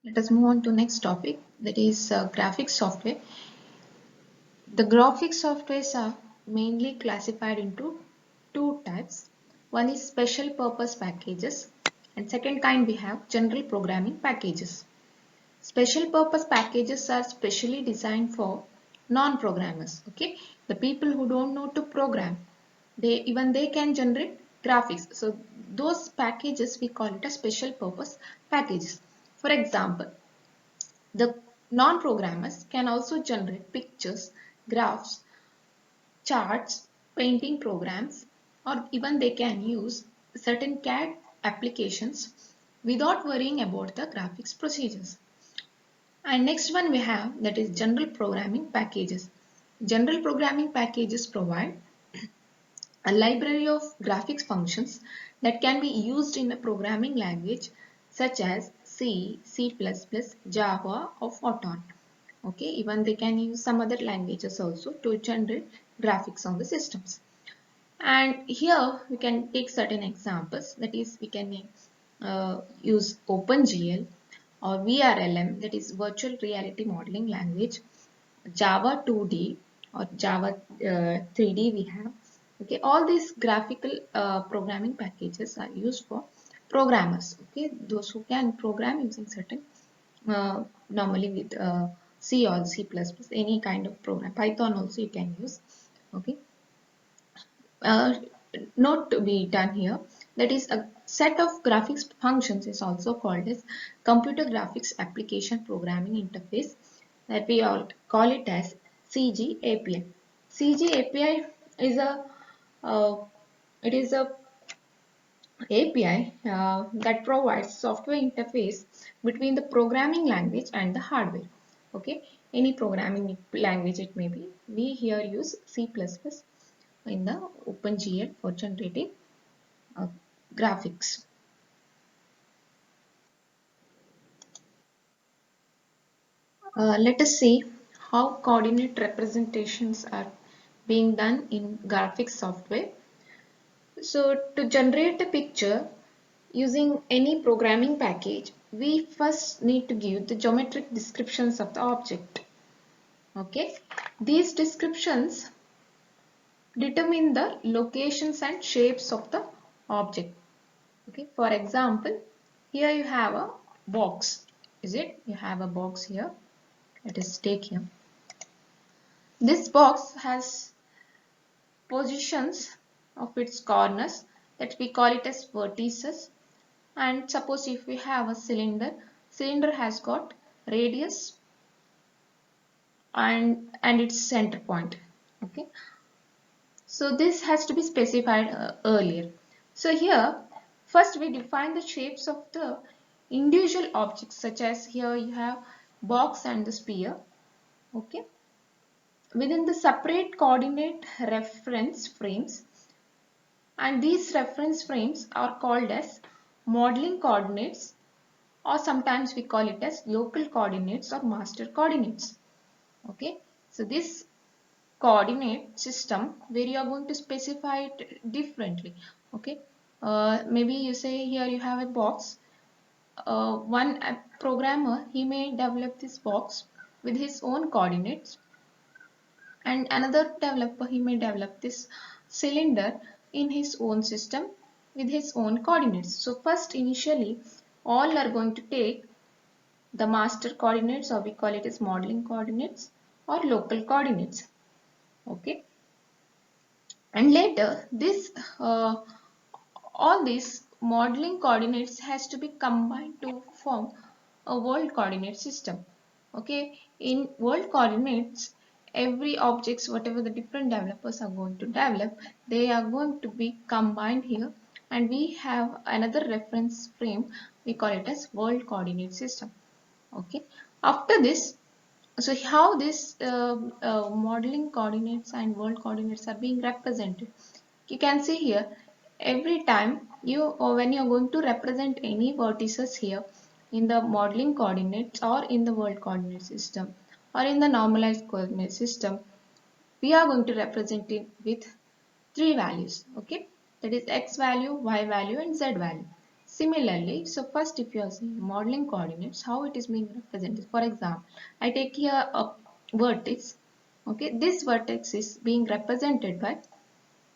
Let us move on to next topic, that is graphics software. The graphics softwares are mainly classified into two types. One is special purpose packages and second kind we have general programming packages. Special purpose packages are specially designed for non-programmers. Okay, the people who don't know to program, they can generate graphics. So those packages we call it as special purpose packages. For example, the non-programmers can also generate pictures, graphs, charts, painting programs, or even they can use certain CAD applications without worrying about the graphics procedures. And next one we have, that is general programming packages. General programming packages provide a library of graphics functions that can be used in a programming language such as C, C++, Java or Fortran. Okay, even they can use some other languages also to generate graphics on the systems. And here we can take certain examples, that is we can use OpenGL or VRLM, that is virtual reality modeling language, Java 2D or Java 3D we have. Okay, all these graphical programming packages are used for programmers. Okay, those who can program using certain normally with C or C++, any kind of program. Python also you can use. Okay, uh, note to be done here, that is a set of graphics functions is also called as computer graphics application programming interface, that we all call it as CG API. CG API is a uh, it is a API that provides software interface between the programming language and the hardware. Okay, any programming language it may be. We here use C++ in the OpenGL for generating uh, graphics. Let us see how coordinate representations are being done in graphics software. So to generate a picture using any programming package, we first need to give the geometric descriptions of the object. Okay, these descriptions determine the locations and shapes of the object. Okay, for example, here you have a box. Is it? You have a box here. Let us take here. This box has positions of its corners, that we call it as vertices. And suppose if we have a cylinder has got radius and its center point. Okay, so this has to be specified earlier. So here first we define the shapes of the individual objects, such as here you have box and the sphere. Okay, within the separate coordinate reference frames, and these reference frames are called as modeling coordinates, or sometimes we call it as local coordinates or master coordinates. Okay, so this coordinate system where you are going to specify it differently. Okay, maybe you say here you have a box. One programmer, he may develop this box with his own coordinates, and another developer, he may develop this cylinder in his own system with his own coordinates. So first initially all are going to take the master coordinates, or we call it as modeling coordinates or local coordinates. Okay, and later this all these modeling coordinates has to be combined to form a world coordinate system. Okay, in world coordinates, every objects, whatever the different developers are going to develop, they are going to be combined here, and we have another reference frame, we call it as world coordinate system. Okay, after this, so how this modeling coordinates and world coordinates are being represented, you can see here, every time you, or when you are going to represent any vertices here in the modeling coordinates or in the world coordinate system or in the normalized coordinate system, we are going to represent it with three values. Okay, that is x value, y value and z value. Similarly, so first if you are seeing modeling coordinates, how it is being represented. For example, I take here a vertex. Okay, this vertex is being represented by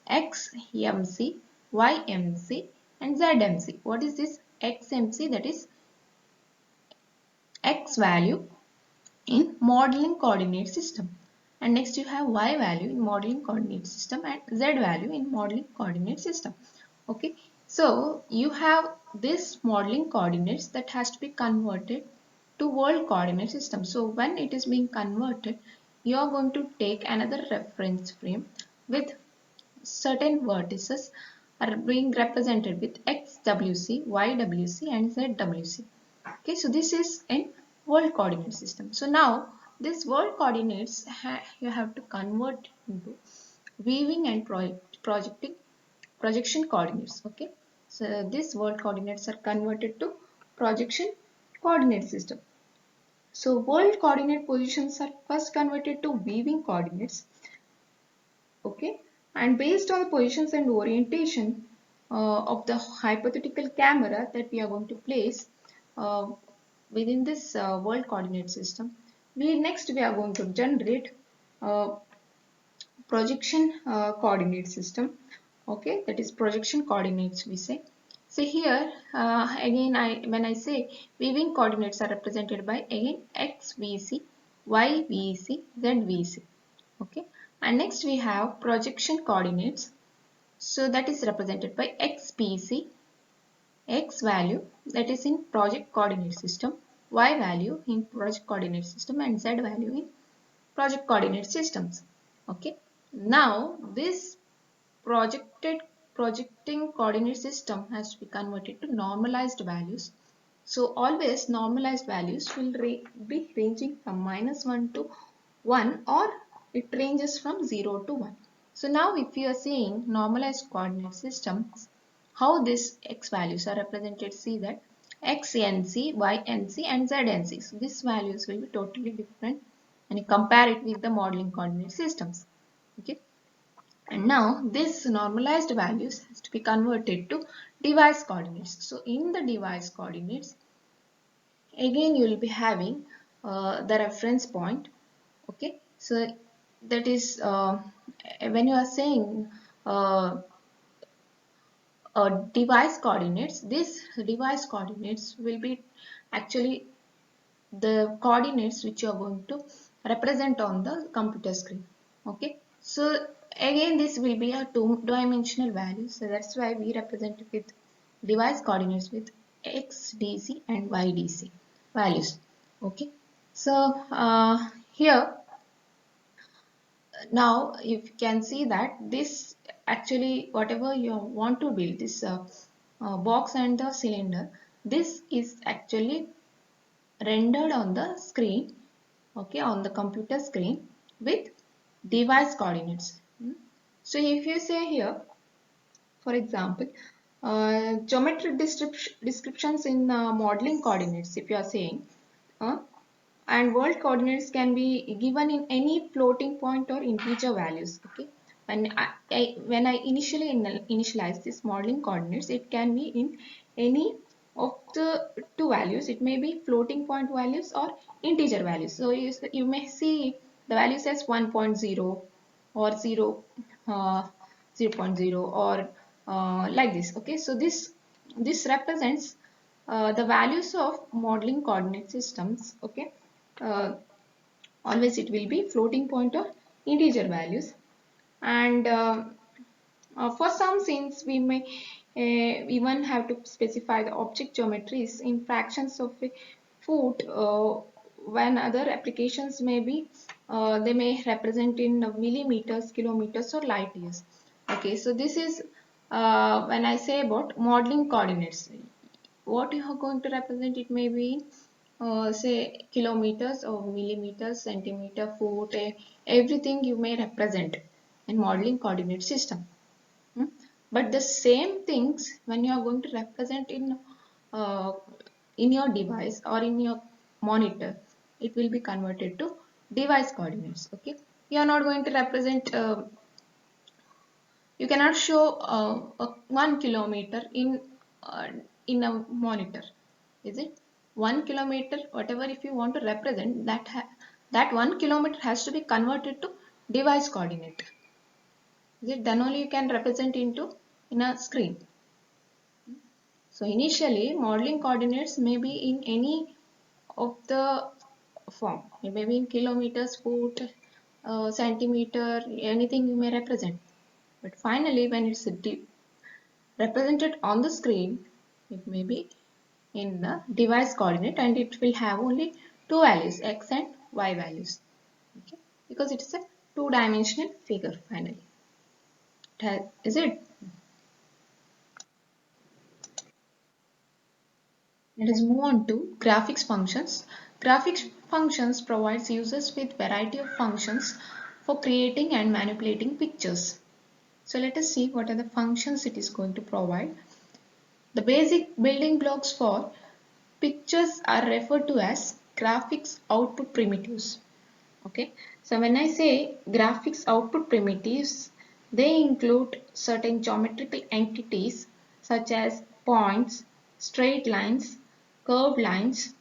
xmc, ymc and zmc. What is this xmc? That is x value in modeling coordinate system, and next you have y value in modeling coordinate system and z value in modeling coordinate system. Okay, so you have this modeling coordinates that has to be converted to world coordinate system. So when it is being converted, you are going to take another reference frame with certain vertices are being represented with xwc, ywc and zwc. Okay, so this is in world coordinate system. So now this world coordinates you have to convert into weaving and projecting projection coordinates. Okay, so these world coordinates are converted to projection coordinate system. So world coordinate positions are first converted to weaving coordinates. Okay, and based on the positions and orientation of the hypothetical camera that we are going to place uh, within this world coordinate system, we are going to generate uh, projection coordinate system. Okay, that is projection coordinates we say. So here again when I say weaving coordinates are represented by again xvc, yvc, zvc. Okay, and next we have projection coordinates. So that is represented by xpc, x value that is in project coordinate system, y value in project coordinate system and z value in project coordinate systems. Okay, now this projected projecting coordinate system has to be converted to normalized values. So always normalized values will be ranging from -1 to 1, or it ranges from 0 to 1. So now if you are seeing normalized coordinate systems, how these x values are represented, see that xnc, ync and znc. So these values will be totally different and you compare it with the modeling coordinate systems. Okay. And now this normalized values has to be converted to device coordinates. So in the device coordinates, again you will be having the reference point. Okay, so that is when you are saying device coordinates, this device coordinates will be actually the coordinates which you are going to represent on the computer screen. Okay, so again this will be a two-dimensional value, so that's why we represent it with device coordinates with xdc and ydc values. Okay, so here now you can see that this actually whatever you want to build, this box and the cylinder, this is actually rendered on the screen, okay, on the computer screen with device coordinates. So if you say here, for example, geometric descriptions in modeling coordinates, if you are saying, uh, and world coordinates can be given in any floating point or integer values. Okay, when I initially initialize this modeling coordinates, it can be in any of the two values. It may be floating point values or integer values. So you may see the values as 1.0 or 0, 0.0 or like this. Okay, so this represents the values of modeling coordinate systems. Okay, uh, always it will be floating point or integer values, and for some scenes we may even have to specify the object geometries in fractions of a foot, when other applications may be they may represent in millimeters, kilometers or light years. Okay, so this is when I say about modeling coordinates, what you are going to represent, it may be say kilometers or millimeters, centimeter, foot, everything you may represent in modeling coordinate system. Hmm? But the same things when you are going to represent uh, in your device or in your monitor, it will be converted to device coordinates. Okay, you are not going to represent you cannot show 1 kilometer in uh, in a monitor, is it? 1 kilometer, whatever if you want to represent that, that 1 kilometer has to be converted to device coordinate. Is it? Then only you can represent into in a screen. So initially modeling coordinates may be in any of the form, maybe in kilometers, foot, centimeter, anything you may represent. But finally when it's represented on the screen, it may be in the device coordinate and it will have only two values, x and y values. Okay, because it is a two-dimensional figure finally. Is it? Let us move on to graphics functions. Graphics functions provides users with variety of functions for creating and manipulating pictures. So let us see what are the functions it is going to provide. The basic building blocks for pictures are referred to as graphics output primitives. Okay, so when I say graphics output primitives, they include certain geometrical entities such as points, straight lines, curved lines,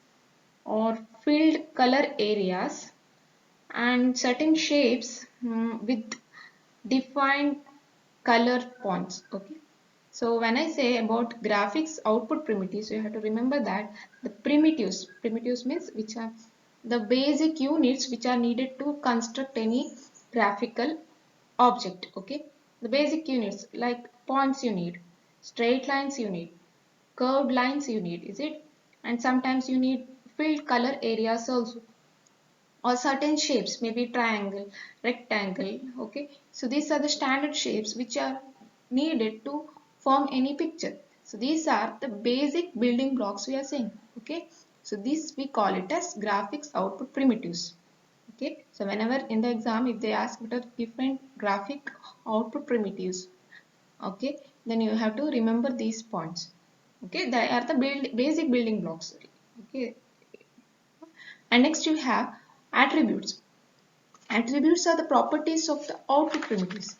or filled color areas, and certain shapes with defined color points. Okay, so when I say about graphics output primitives, you have to remember that the primitives means which are the basic units which are needed to construct any graphical object. Okay, the basic units like points you need, straight lines you need, curved lines you need, is it? And sometimes you need filled color areas also, or certain shapes, maybe triangle, rectangle. Okay, so these are the standard shapes which are needed to form any picture. So these are the basic building blocks we are saying. Okay, so this we call it as graphics output primitives. Okay, so whenever in the exam if they ask what are different graphic output primitives, okay, then you have to remember these points. Okay, they are the basic building blocks. Okay, and next you have attributes. Attributes are the properties of the output primitives.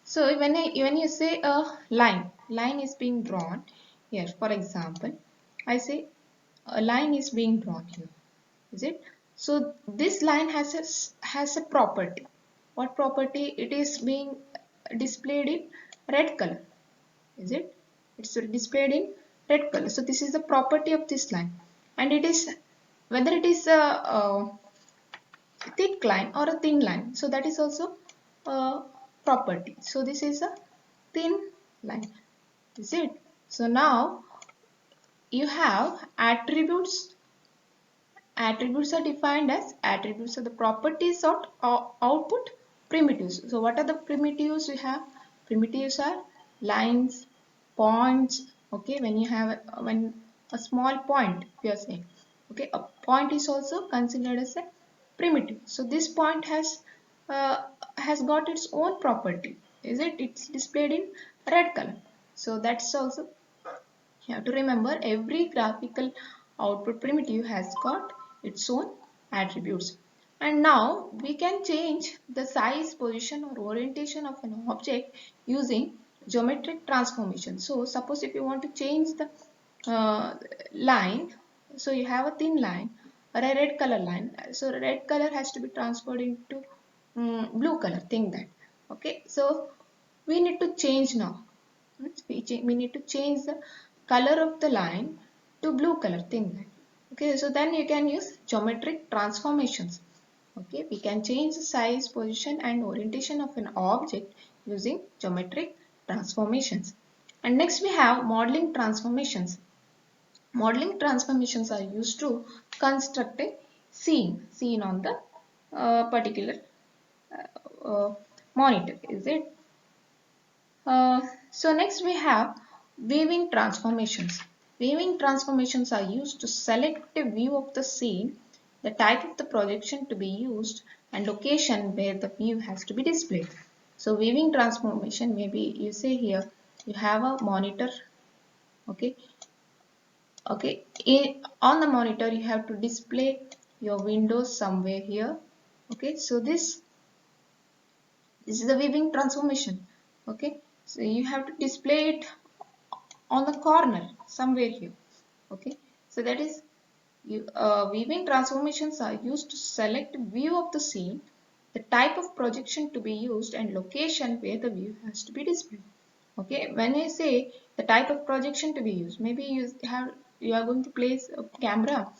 So when you say a line is being drawn here, for example, I say a line is being drawn here. Is it? So this line has a property. What property? It is being displayed in red color. Is it? It's displayed in red color. So this is the property of this line, and it is whether it is a thick line or a thin line. So that is also a property. So this is a thin line. Is it? So now you have attributes. Attributes are defined as attributes of the properties of output primitives. So what are the primitives we have? Primitives are lines, points. Okay, when you have when a small point we are saying. Okay, a point is also considered as a primitive. So this point has got its own property. Is it? It's displayed in red color. So that's also you have to remember every graphical output primitive has got its own attributes. And now we can change the size, position or orientation of an object using geometric transformation. So suppose if you want to change the line, so you have a thin line or a red color line. So red color has to be transferred into blue color, think that. Okay, so we need to change now. We need to change the color of the line to blue color, think that. Okay, so then you can use geometric transformations. Okay, we can change the size, position and orientation of an object using geometric transformations. And next we have modeling transformations. Modeling transformations are used to construct a scene on the particular monitor, is it? So next we have weaving transformations. Weaving transformations are used to select a view of the scene, the type of the projection to be used and location where the view has to be displayed. So weaving transformation, maybe you say here you have a monitor. Okay, on the monitor you have to display your windows somewhere here. Okay, so this is the weaving transformation. Okay, so you have to display it on the corner somewhere here. Okay, so that is viewing transformations are used to select view of the scene, the type of projection to be used, and location where the view has to be displayed. Okay, when I say the type of projection to be used, maybe you are going to place a camera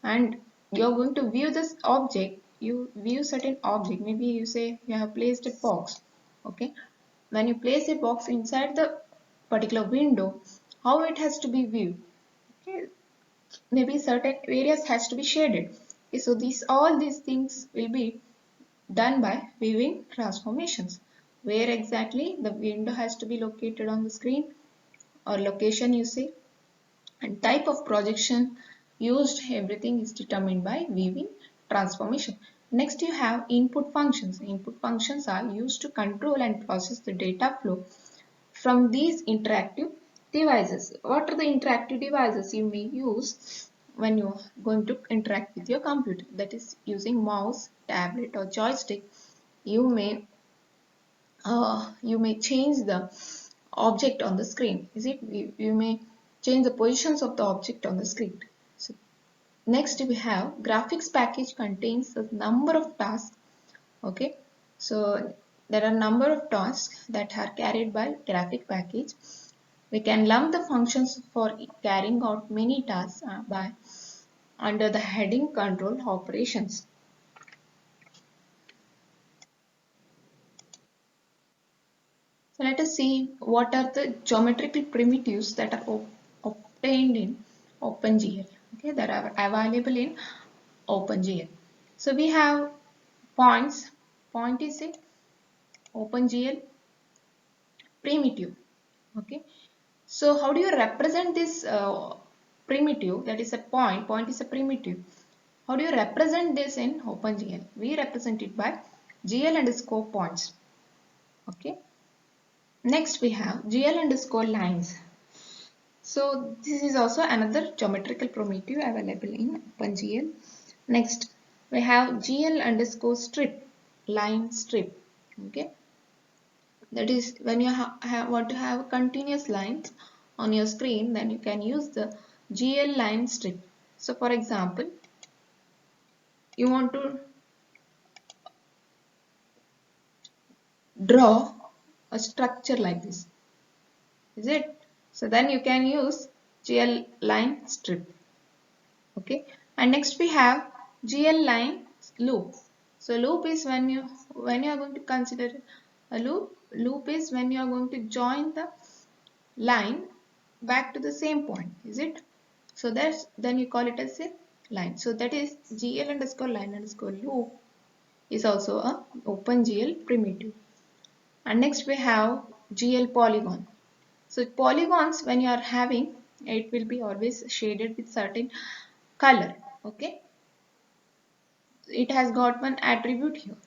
and you are going to view this object. You view certain object. Maybe you say you have placed a box. Okay, when you place a box inside the particular window, how it has to be viewed. Okay, maybe certain areas has to be shaded. Okay, so all these things will be done by viewing transformations. Where exactly the window has to be located on the screen or location you say, and type of projection used, everything is determined by viewing transformation. Next you have input functions. Input functions are used to control and process the data flow from these interactive devices. What are the interactive devices you may use when you are going to interact with your computer? That is using mouse, tablet or joystick. You may change the object on the screen. Is it? You may change the positions of the object on the screen. So next we have graphics package contains a number of tasks. Okay, so there are number of tasks that are carried by graphic package. We can lump the functions for carrying out many tasks by under the heading control operations. So let us see what are the geometrical primitives that are obtained in OpenGL. Okay, that are available in OpenGL. So we have points. Point is a OpenGL primitive. Okay, so how do you represent this primitive? That is a point. Point is a primitive. How do you represent this in OpenGL? We represent it by GL underscore points. Okay. Next we have GL underscore lines. So this is also another geometrical primitive available in OpenGL. Next we have GL underscore strip, line strip. Okay, that is when you want to have continuous lines on your screen, then you can use the GL line strip. So for example, you want to draw a structure like this. Is it? So then you can use GL line strip. Okay, and next we have GL line loop. So loop is when you are going to consider a loop. Loop is when you are going to join the line back to the same point. Is it? So that's then you call it as a line. So that is GL underscore line underscore loop is also a OpenGL primitive. And next we have GL polygon. So polygons, when you are having, it will be always shaded with certain color. Okay, it has got one attribute here.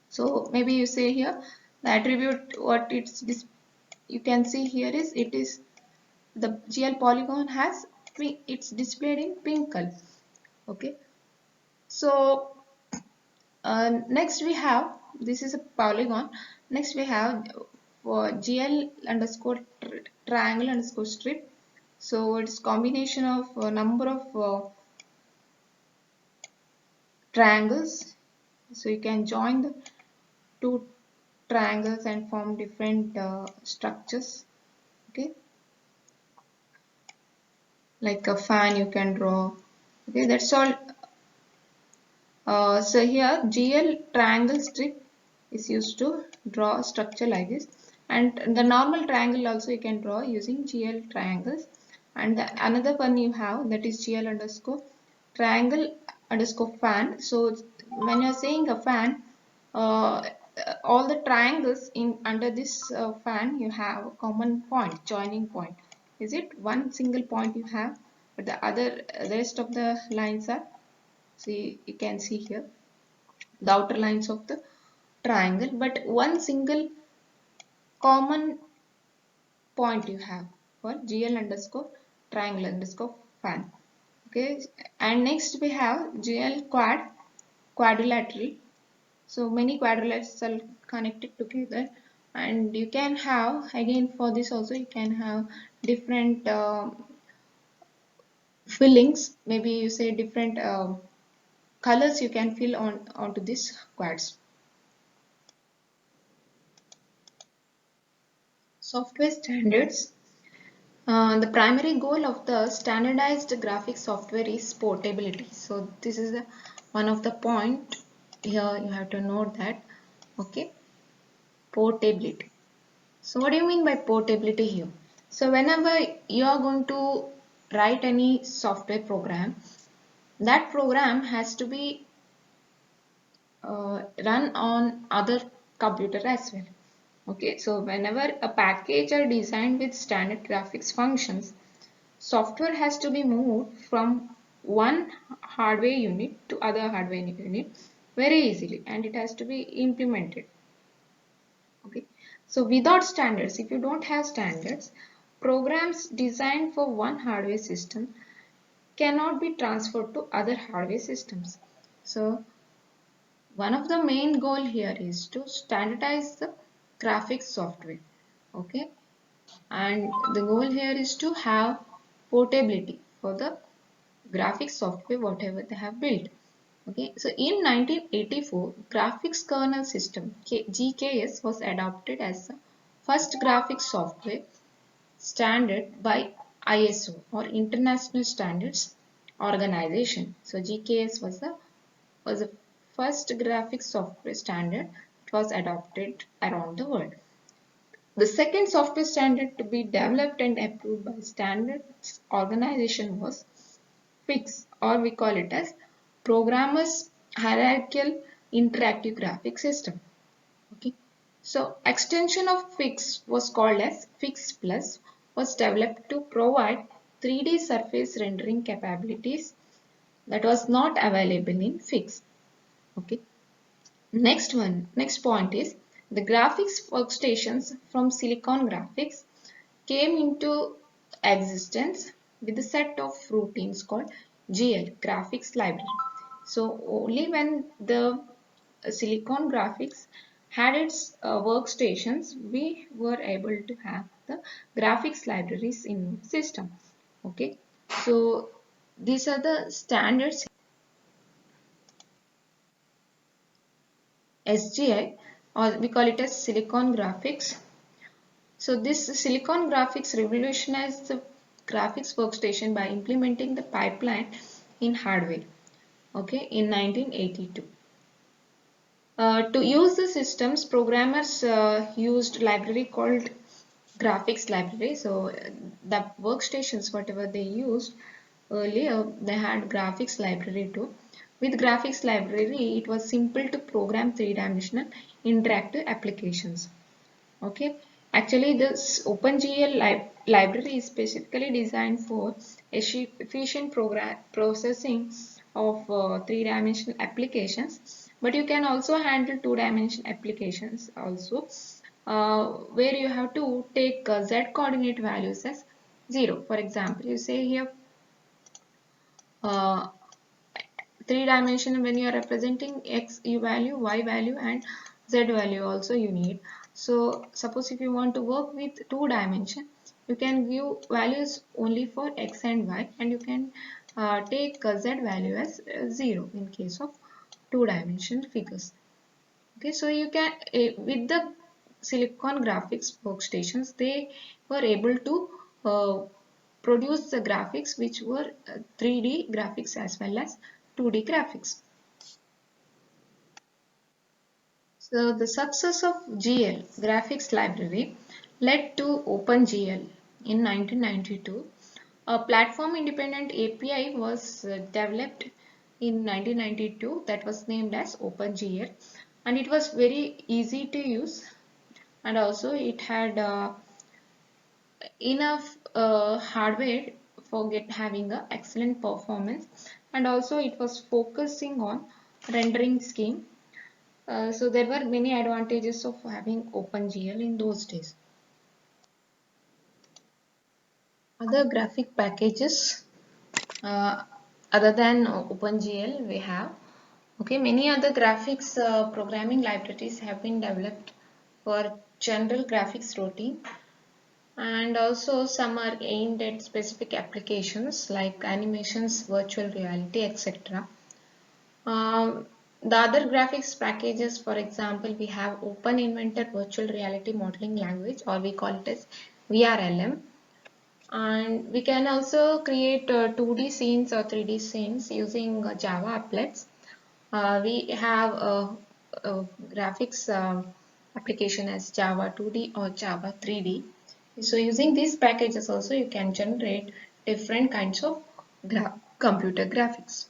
So maybe you say here the attribute what you can see here is it is the GL polygon has it's displayed in pink color. Okay, so next we have this is a polygon. Next we have for GL underscore triangle underscore strip. So it's combination of a number of triangles. So you can join the two triangles and form different structures. Okay, like a fan you can draw. Okay, that's all. So here GL triangle strip is used to draw a structure like this, and the normal triangle also you can draw using GL triangles. And another one you have, that is GL underscore triangle underscore fan. So when you are saying a fan, uh, all the triangles in under this fan you have a common point, joining point. Is it one single point you have, but the rest of the lines are, see, you can see here the outer lines of the triangle, but one single common point you have for GL underscore triangle underscore fan. Okay, and next we have GL quadrilateral. So many quadrilaterals are connected together and you can have, again for this also you can have different fillings, maybe you say different colors you can fill on onto these quads. Software standards. The primary goal of the standardized graphics software is portability. So this is one of the point here you have to note that. Okay, portability. So what do you mean by portability here? So whenever you are going to write any software program, that program has to be run on other computer as well. Okay, so whenever a package are designed with standard graphics functions, software has to be moved from one hardware unit to other hardware unit very easily, and it has to be implemented. Okay, so without standards, if you don't have standards, programs designed for one hardware system cannot be transferred to other hardware systems. So one of the main goal here is to standardize the graphics software. Okay, and the goal here is to have portability for the graphics software whatever they have built. Okay, so in 1984, graphics kernel system GKS was adopted as the first graphics software standard by ISO or International Standards Organization. So GKS was the first graphics software standard. It was adopted around the world. The second software standard to be developed and approved by Standards Organization was FIX, or we call it as Programmers Hierarchical Interactive Graphics System. Okay. So extension of FIX was called as FIX Plus, was developed to provide 3D surface rendering capabilities that was not available in FIX. Okay. Next point is the graphics workstations from Silicon Graphics came into existence with a set of routines called GL, Graphics Library. So only when the Silicon Graphics had its workstations, we were able to have the graphics libraries in the system. Okay, so these are the standards. SGI, or we call it as Silicon Graphics. So this Silicon Graphics revolutionized the graphics workstation by implementing the pipeline in hardware. Okay, in 1982. To use the systems, programmers used library called graphics library. So the workstations, whatever they used earlier, they had graphics library too. With graphics library, it was simple to program three-dimensional interactive applications. Okay, actually this OpenGL library is specifically designed for efficient processing of three-dimensional applications, but you can also handle two-dimensional applications also, where you have to take z coordinate values as 0. For example, you say here uh, three dimensional, when you are representing x value, y value and z value also you need. So suppose if you want to work with two dimension, you can give values only for x and y, and you can take z value as 0 in case of two dimensional figures. Okay, so you can with the Silicon Graphics workstations, they were able to uh, produce the graphics which were 3D graphics as well as 2D graphics. So the success of GL graphics library led to OpenGL in 1992. A platform independent API was developed in 1992 that was named as OpenGL, and it was very easy to use, and also it had enough hardware for having a excellent performance, and also it was focusing on rendering scheme. So there were many advantages of having OpenGL in those days. Other graphic packages uh, other than OpenGL we have. Okay, many other graphics programming libraries have been developed for general graphics routine, and also some are aimed at specific applications like animations, virtual reality, etc. The other graphics packages, for example, we have Open Inventor Virtual Reality Modeling Language, or we call it as VRLM. And we can also create 2D scenes or 3D scenes using Java applets. We have a graphics application as Java 2D or Java 3D. So using these packages also you can generate different kinds of computer graphics.